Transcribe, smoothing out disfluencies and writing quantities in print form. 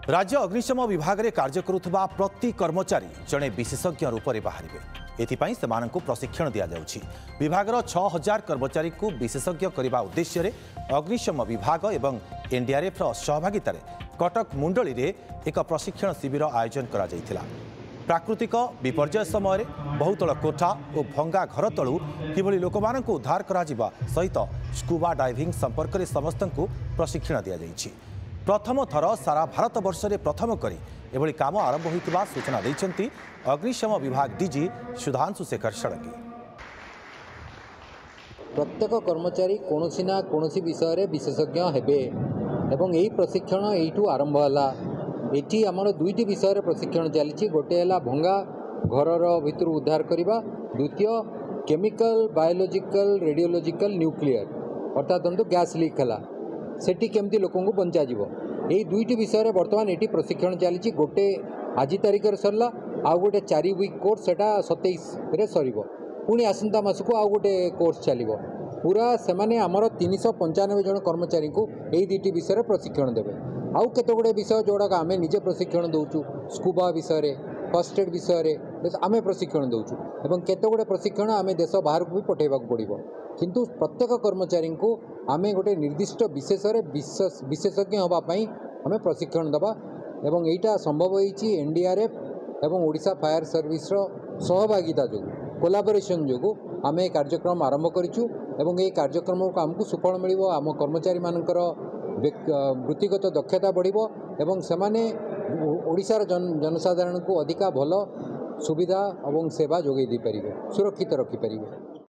राज्य अग्निशम विभाग में कार्य करुवा प्रति कर्मचारी जड़े विशेषज्ञ रूप में बाहर एथिपाई से प्रशिक्षण दि जाउछि। विभागर 6000 कर्मचारी को विशेषज्ञ करने उद्देश्य अग्निशम विभाग एवं एनडीआरएफ सहभागितार कटक मुंडली रे एक प्रशिक्षण शिविर आयोजन करा जायथिला। प्राकृतिक विपर्यय समय बहुतल कोठा और भंगा घर तलू किभली लोकमानंकु उद्धार करा जिबा सहित स्कूबा डाइविंग संपर्क में समस्त प्रशिक्षण दि जायछि। प्रथम थर सारा भारत वर्ष में प्रथम करी एभली काम आरंभ होइतिबा सूचना दैछन्ति अग्निशम विभाग डीजी सुधांशु शेखर षडंगी। प्रत्येक कर्मचारी कोनोसी ना कोनोसी विषय रे विशेषज्ञ हेबे एवं यही प्रशिक्षण एठू आरंभ हला। एठी हमर दुईटी विषय रे प्रशिक्षण चली। गोटे हला भंगा घरर भितर उद्धार करबा, द्वितीय केमिकल बायोलॉजिकल रेडियोलॉजिकल न्यूक्लियर अर्थात दंतो गैस लीक हला सेठी केमती लोकन को बंचा जीवो। यही दुईटी विषय रे वर्तमान एठी प्रशिक्षण चली। गोटे आज तारिख रे सरला आ गोटे 4 वीक कोर्स सेटा 27 रे सरीबो। पुणी आसंता मास को आ गोटे कोर्स चलिबो। पूरा सेमाने हमर 395 जन कर्मचारी को यही दुईटी विषय रे प्रशिक्षण देबे। आउ केते गुडे विषय जोड़ा आमे निजे प्रशिक्षण दउचु। स्कूबा विषय रे, फर्स्ट एड विषय रे आमे प्रशिक्षण दउचु एवं केते गुडे प्रशिक्षण आमे देश बाहर को भी पठेबाक पड़िबो। किंतु प्रत्येक कर्मचारी को आमे गोटे निर्दिष्ट विशेष रे विशेषज्ञ होबा पई आमे प्रशिक्षण दबा एवं एटा संभव होईची एनडीआरएफ एवं ओडिशा फायर सर्विस रो सहभागिता जो कोलाबोरेशन जो आमे कार्यक्रम आरंभ करिछु एवं ए कार्यक्रम को हमकु सुफल मिलिबो। आम कर्मचारी मानकर वृत्तिगत दक्षता बढ़िबो एवं सेमाने ओडिशार जनसाधारण को अधिका भल सुविधा एवं सेवा जोगै दी परिबे, सुरक्षित रखि परिबे।